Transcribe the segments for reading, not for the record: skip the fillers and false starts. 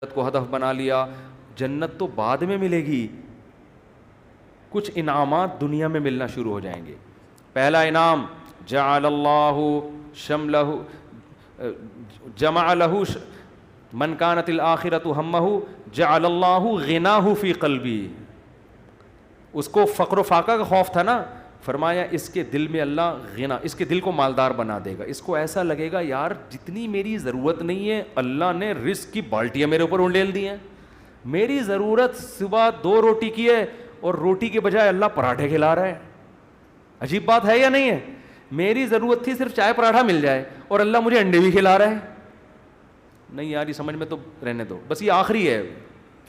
کو ہدف بنا لیا. جنت تو بعد میں ملے گی, کچھ انعامات دنیا میں ملنا شروع ہو جائیں گے. پہلا انعام جعل اللہ شملہ جمع لہ من کانت الآخرۃ ہمہ جعل اللہ غناہ فی قلبی. اس کو فقر و فاقہ کا خوف تھا نا, فرمایا اس کے دل میں اللہ غنا, اس کے دل کو مالدار بنا دے گا. اس کو ایسا لگے گا یار جتنی میری ضرورت نہیں ہے اللہ نے رزق کی بالٹیاں میرے اوپر انڈیل دی ہیں. میری ضرورت صبح 2 روٹی کی ہے اور روٹی کے بجائے اللہ پراٹھے کھلا رہا ہے. عجیب بات ہے یا نہیں ہے؟ میری ضرورت تھی صرف چائے پراٹھا مل جائے اور اللہ مجھے انڈے بھی کھلا رہا ہے. نہیں یار یہ سمجھ میں تو رہنے دو, بس یہ آخری ہے,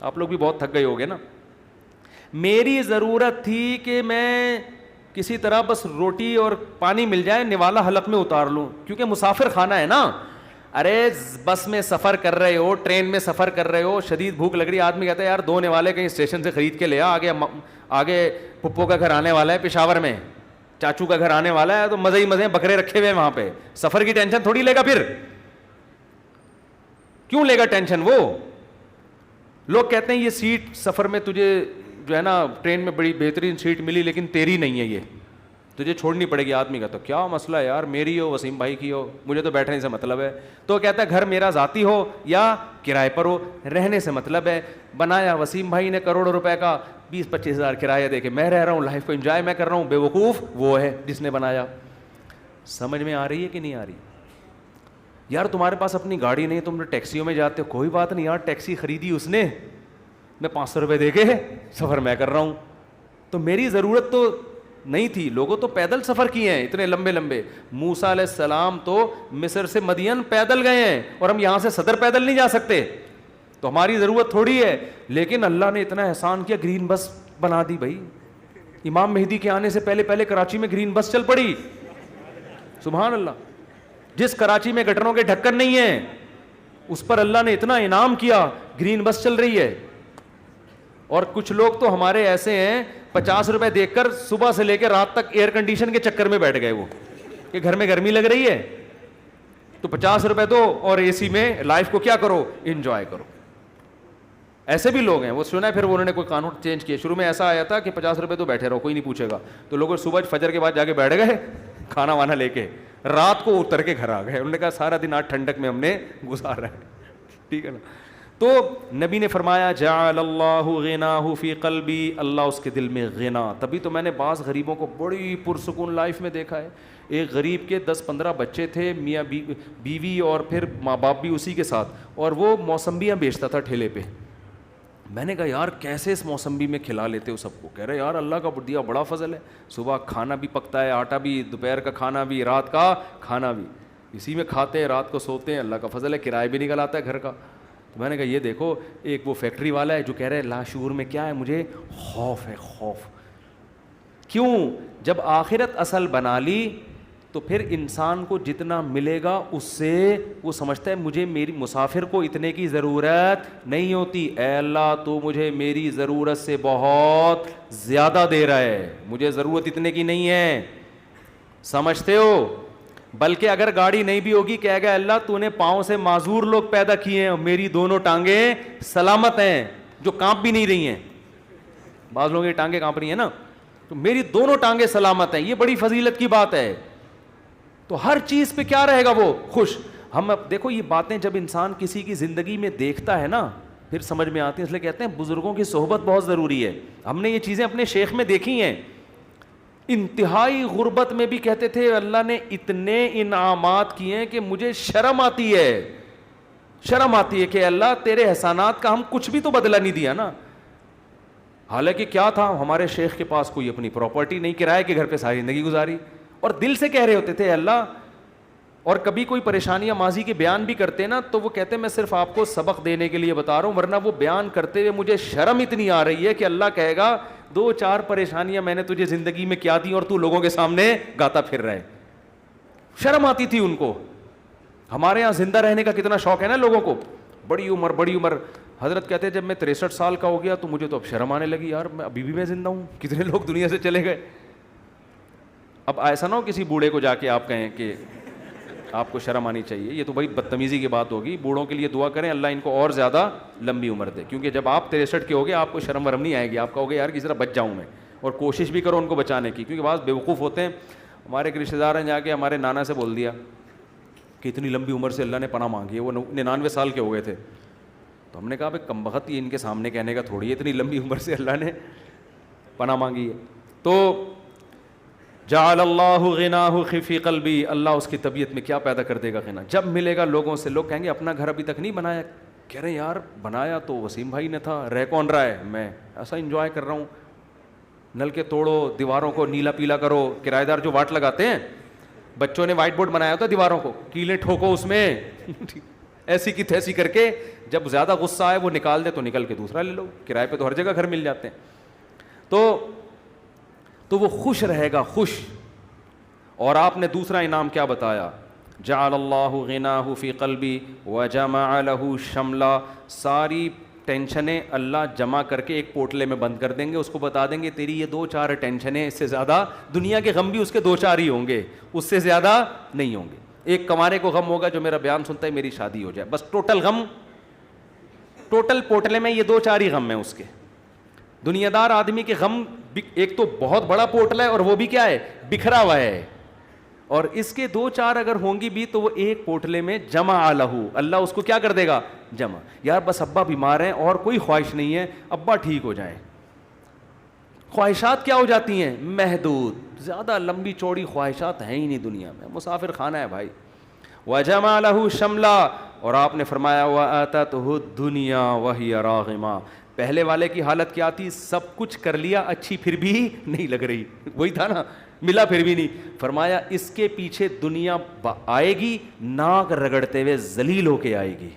آپ لوگ بھی بہت تھک گئے ہوگے نا. میری ضرورت تھی کہ میں کسی طرح بس روٹی اور پانی مل جائے نوالا حلق میں اتار لوں, کیونکہ مسافر خانہ ہے نا. ارے بس میں سفر کر رہے ہو, ٹرین میں سفر کر رہے ہو, شدید بھوک لگ رہی ہے, آدمی کہتا ہے یار 2 نوالے کہیں اسٹیشن سے خرید کے لے آ, آگے پپو کا گھر آنے والا ہے پشاور میں, چاچو کا گھر آنے والا ہے, تو مزے ہی مزے بکرے رکھے ہوئے ہیں وہاں پہ. سفر کی ٹینشن تھوڑی لے گا, پھر کیوں لے گا ٹینشن وہ. لوگ کہتے ہیں یہ سیٹ سفر میں تجھے جو ہے نا ٹرین میں بڑی بہترین سیٹ ملی لیکن تیری نہیں ہے, یہ تجھے چھوڑنی پڑے گی. آدمی کا تو کیا مسئلہ ہے یار, میری ہو وسیم بھائی کی ہو, مجھے تو بیٹھنے سے مطلب ہے. تو کہتا ہے گھر میرا ذاتی ہو یا کرائے پر ہو, رہنے سے مطلب ہے. بنایا وسیم بھائی نے کروڑوں روپے کا, 20-25 ہزار کرایہ دے کے میں رہ رہا ہوں, لائف کو انجوائے میں کر رہا ہوں. بیوقوف وہ ہے جس نے بنایا. سمجھ میں آ رہی ہے کہ نہیں آ رہی؟ یار تمہارے پاس اپنی گاڑی نہیں, تم ٹیکسیوں میں جاتے ہو, کوئی بات نہیں یار, ٹیکسی خریدی اس نے, میں 500 روپے دے کے سفر میں کر رہا ہوں. تو میری ضرورت تو نہیں تھی. لوگوں تو پیدل سفر کیے ہیں اتنے لمبے لمبے. موسیٰ علیہ السلام تو مصر سے مدین پیدل گئے ہیں, اور ہم یہاں سے صدر پیدل نہیں جا سکتے. تو ہماری ضرورت تھوڑی ہے, لیکن اللہ نے اتنا احسان کیا, گرین بس بنا دی بھائی. امام مہدی کے آنے سے پہلے پہلے کراچی میں گرین بس چل پڑی. سبحان اللہ. جس کراچی میں گٹروں کے ڈھکن نہیں ہیں اس پر اللہ نے اتنا انعام کیا, گرین بس چل رہی ہے. اور کچھ لوگ تو ہمارے ایسے ہیں 50 روپے دیکھ کر صبح سے لے کے رات تک ایئر کنڈیشن کے چکر میں بیٹھ گئے, وہ کہ گھر میں گرمی لگ رہی ہے تو 50 روپے دو اور اے سی میں لائف کو کیا کرو, انجوائے کرو. ایسے بھی لوگ ہیں, وہ سنا ہے پھر انہوں نے کوئی قانون چینج کیا. شروع میں ایسا آیا تھا کہ 50 روپے تو بیٹھے رہو, کوئی نہیں پوچھے گا. تو لوگ صبح فجر کے بعد جا کے بیٹھ گئے کھانا وانا لے کے, رات کو اتر کے گھر آ گئے. انہوں نے کہا سارا دن آج ٹھنڈک میں ہم نے گزارا ہے. ٹھیک ہے نا. تو نبی نے فرمایا جعل اللہ غناہ فی قلبی, اللہ اس کے دل میں غنا. تبھی تو میں نے بعض غریبوں کو بڑی پرسکون لائف میں دیکھا ہے. ایک غریب کے 10-15 بچے تھے, میاں بیوی اور پھر ماں باپ بھی اسی کے ساتھ, اور وہ موسمبیاں بیچتا تھا ٹھیلے پہ. میں نے کہا یار کیسے اس موسمبی میں کھلا لیتے ہو سب کو؟ کہہ رہے یار اللہ کا دیا بڑا فضل ہے, صبح کھانا بھی پکتا ہے, آٹا بھی, دوپہر کا کھانا بھی, رات کا کھانا بھی, اسی میں کھاتے ہیں, رات کو سوتے ہیں, اللہ کا فضل ہے, کرایہ بھی نکل آتا ہے گھر کا. تو میں نے کہا یہ دیکھو, ایک وہ فیکٹری والا ہے جو کہہ رہے ہیں لاشعور میں کیا ہے, مجھے خوف ہے, خوف. کیوں؟ جب آخرت اصل بنا لی تو پھر انسان کو جتنا ملے گا اس سے وہ سمجھتا ہے مجھے میری مسافر کو اتنے کی ضرورت نہیں ہوتی. اے اللہ تو مجھے میری ضرورت سے بہت زیادہ دے رہا ہے, مجھے ضرورت اتنے کی نہیں ہے. سمجھتے ہو؟ بلکہ اگر گاڑی نہیں بھی ہوگی کہے گا اللہ تو نے پاؤں سے معذور لوگ پیدا کیے ہیں, میری دونوں ٹانگیں سلامت ہیں جو کانپ بھی نہیں رہی ہیں. بعض لوگوں کی ٹانگیں کانپ رہی ہیں نا, تو میری دونوں ٹانگیں سلامت ہیں, یہ بڑی فضیلت کی بات ہے. تو ہر چیز پہ کیا رہے گا وہ خوش. ہم اب دیکھو یہ باتیں جب انسان کسی کی زندگی میں دیکھتا ہے نا پھر سمجھ میں آتی ہیں. اس لیے کہتے ہیں بزرگوں کی صحبت بہت ضروری ہے. ہم نے یہ چیزیں اپنے شیخ میں دیکھی ہیں. انتہائی غربت میں بھی کہتے تھے اللہ نے اتنے انعامات کیے ہیں کہ مجھے شرم آتی ہے, شرم آتی ہے کہ اللہ تیرے احسانات کا ہم کچھ بھی تو بدلہ نہیں دیا نا. حالانکہ کیا تھا, ہمارے شیخ کے پاس کوئی اپنی پراپرٹی نہیں, کرائے کے گھر پہ ساری زندگی گزاری, اور دل سے کہہ رہے ہوتے تھے اللہ. اور کبھی کوئی پریشانیاں ماضی کے بیان بھی کرتے نا تو وہ کہتے میں صرف آپ کو سبق دینے کے لیے بتا رہا ہوں, ورنہ وہ بیان کرتے ہوئے مجھے شرم اتنی آ رہی ہے کہ اللہ کہے گا 2-4 پریشانیاں میں نے تجھے زندگی میں کیا دی اور تو لوگوں کے سامنے گاتا پھر رہے. شرم آتی تھی ان کو. ہمارے یہاں زندہ رہنے کا کتنا شوق ہے نا لوگوں کو, بڑی عمر بڑی عمر. حضرت کہتے ہیں جب میں 63 سال کا ہو گیا تو مجھے تو اب شرم آنے لگی, یار میں ابھی بھی میں زندہ ہوں, کتنے لوگ دنیا سے چلے گئے. اب ایسا نہ ہو کسی بوڑھے کو جا کے آپ کہیں کہ آپ کو شرم آنی چاہیے. یہ تو بھائی بدتمیزی کی بات ہوگی. بوڑھوں کے لیے دعا کریں اللہ ان کو اور زیادہ لمبی عمر دے, کیونکہ جب آپ 63 کے ہوگے آپ کو شرم ورم نہیں آئے گی, آپ کہو گے یار کس طرح بچ جاؤں میں, اور کوشش بھی کرو ان کو بچانے کی, کیونکہ بعض بیوقوف ہوتے ہیں. ہمارے ایک رشتہ دار ہیں جا کے ہمارے نانا سے بول دیا کہ اتنی لمبی عمر سے اللہ نے پناہ مانگی ہے, وہ 99 سال کے ہو گئے تھے. تو ہم نے کہا بھائی کم بخت یہ ان کے سامنے کہنے کا تھوڑی ہے, اتنی لمبی عمر سے اللہ نے پناہ مانگی ہے. تو جعل اللہ غناہ فی قلبی, اللہ اس کی طبیعت میں کیا پیدا کر دے گا غنا. جب ملے گا لوگوں سے, لوگ کہیں گے اپنا گھر ابھی تک نہیں بنایا, کہہ رہے یار بنایا تو وسیم بھائی نے تھا, رہ کون رہا ہے, میں ایسا انجوائے کر رہا ہوں. نل کے توڑو, دیواروں کو نیلا پیلا کرو, کرایہ دار جو واٹ لگاتے ہیں, بچوں نے وائٹ بورڈ بنایا ہوتا ہے دیواروں کو, کیلیں ٹھوکو اس میں ایسی کی تیسی کر کے, جب زیادہ غصہ آئے وہ نکال دے تو نکل کے دوسرا لے لو, کرائے پہ تو ہر جگہ گھر مل جاتے ہیں. تو وہ خوش رہے گا, خوش. اور آپ نے دوسرا انعام کیا بتایا, جعل اللہ غناہ فی قلبی وجمع لہ شملا, ساری ٹینشنیں اللہ جمع کر کے ایک پوٹلے میں بند کر دیں گے, اس کو بتا دیں گے تیری یہ 2-4 ٹینشنیں, اس سے زیادہ دنیا کے غم بھی اس کے 2-4 ہی ہوں گے, اس سے زیادہ نہیں ہوں گے. ایک کمارے کو غم ہوگا جو میرا بیان سنتا ہے میری شادی ہو جائے, بس ٹوٹل غم, ٹوٹل پوٹلے میں یہ 2-4 ہی غم ہیں اس کے. دنیا دار آدمی کے غم ایک تو بہت بڑا پوٹلا ہے اور وہ بھی کیا ہے, بکھرا ہوا ہے, اور اس کے 2-4 اگر ہوں گی بھی تو وہ ایک پوٹلے میں جمع لہو, اللہ اس کو کیا کر دے گا, جمع. یار بس ابا بیمار ہیں اور کوئی خواہش نہیں ہے, ابا ٹھیک ہو جائیں. خواہشات کیا ہو جاتی ہیں, محدود, زیادہ لمبی چوڑی خواہشات ہیں ہی نہیں دنیا میں, مسافر خانہ ہے بھائی. وجمع لہ شملا, اور آپ نے فرمایا وآتتہ الدنیا وہی راغمہ, پہلے والے کی حالت کیا تھی, سب کچھ کر لیا اچھی پھر بھی نہیں لگ رہی, وہی تھا نا, ملا پھر بھی نہیں. فرمایا اس کے پیچھے دنیا آئے گی, ناک رگڑتے ہوئے ذلیل ہو کے آئے گی,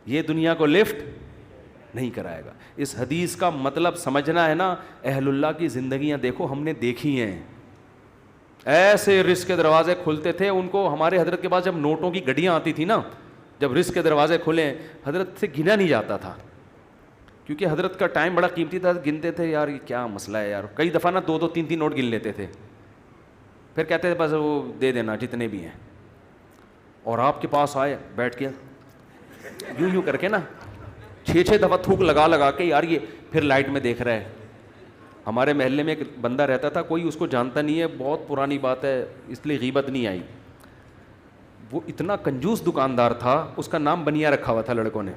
یہ دنیا کو لفٹ نہیں کرائے گا. اس حدیث کا مطلب سمجھنا ہے نا, اہل اللہ کی زندگیاں دیکھو, ہم نے دیکھی ہیں, ایسے رزق کے دروازے کھلتے تھے ان کو. ہمارے حضرت کے پاس جب نوٹوں کی گڈیاں آتی تھی نا, جب رزق کے دروازے کھلے, حضرت سے گنا نہیں جاتا تھا, کیونکہ حضرت کا ٹائم بڑا قیمتی تھا. گنتے تھے یار یہ کیا مسئلہ ہے یار, کئی دفعہ نا 2-2 3-3 نوٹ گن لیتے تھے, پھر کہتے تھے بس وہ دے دینا جتنے بھی ہیں. اور آپ کے پاس آئے, بیٹھ کے یوں کر کے نا 6-6 دفعہ تھوک لگا کے, یار یہ پھر لائٹ میں دیکھ رہا ہے. ہمارے محلے میں ایک بندہ رہتا تھا, کوئی اس کو جانتا نہیں ہے, بہت پرانی بات ہے اس لیے غیبت نہیں آئی. وہ اتنا کنجوس دکاندار تھا, اس کا نام بنیا رکھا ہوا تھا لڑکوں نے.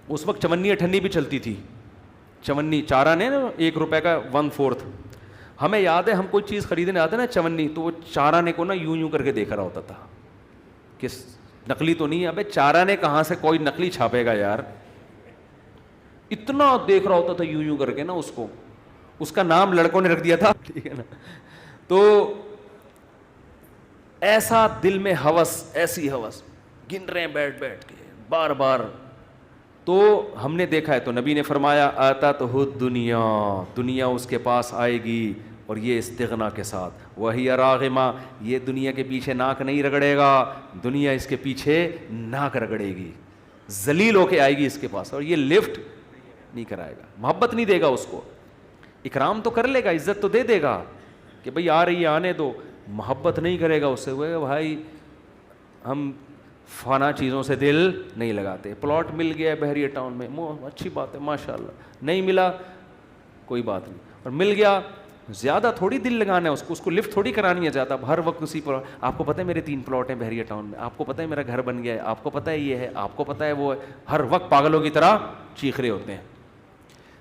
اس وقت چونی اٹھنی بھی چلتی تھی, چونی چارہ نے نا 1 روپے کا 1/4. ہمیں یاد ہے ہم کوئی چیز خریدنے آتے نا چونی, تو وہ چارہ نے کو نا یوں کر کے دیکھ رہا ہوتا تھا کہ نقلی تو نہیں ہے. ابے چارہ نے کہاں سے کوئی نقلی چھاپے گا یار, اتنا دیکھ رہا ہوتا تھا یوں کر کے نا اس کو. اس کا نام لڑکوں نے رکھ دیا تھا, ٹھیک ہے نا. تو ایسا دل میں ہوس, ایسی ہوس, گن رہے ہیں بیٹھ کے بار بار. تو ہم نے دیکھا ہے, تو نبی نے فرمایا آتتہ الدنیا, دنیا اس کے پاس آئے گی, اور یہ استغنا کے ساتھ, وہی راغمہ, یہ دنیا کے پیچھے ناک نہیں رگڑے گا, دنیا اس کے پیچھے ناک رگڑے گی, ذلیل ہو کے آئے گی اس کے پاس, اور یہ لفٹ نہیں کرائے گا, محبت نہیں دے گا اس کو. اکرام تو کر لے گا, عزت تو دے دے گا کہ بھئی آ رہی ہے آنے دو, محبت نہیں کرے گا اس سے. وہ بھائی ہم فنا چیزوں سے دل نہیں لگاتے. پلاٹ مل گیا ہے بحریہ ٹاؤن میں, اچھی بات ہے ماشاء اللہ, نہیں ملا کوئی بات نہیں, اور مل گیا زیادہ تھوڑی دل لگانا ہے اس کو لفٹ تھوڑی کرانی ہے زیادہ, ہر وقت اسی پر. آپ کو پتہ ہے میرے 3 پلاٹ ہیں بحریہ ٹاؤن میں, آپ کو پتہ ہے میرا گھر بن گیا ہے, آپ کو پتہ ہے یہ ہے, آپ کو پتہ ہے وہ ہے, ہر وقت پاگلوں کی طرح چیخ رہے ہوتے ہیں.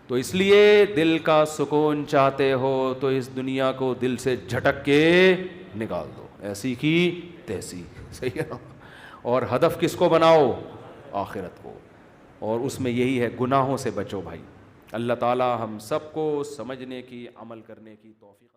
تو اس لیے دل کا سکون چاہتے ہو تو اس دنیا کو دل سے جھٹک کے نکال دو, ایسی کی تیسی, صحیح ہے. اور ہدف کس کو بناؤ, آخرت کو, اور اس میں یہی ہے گناہوں سے بچو بھائی. اللہ تعالی ہم سب کو سمجھنے کی, عمل کرنے کی توفیق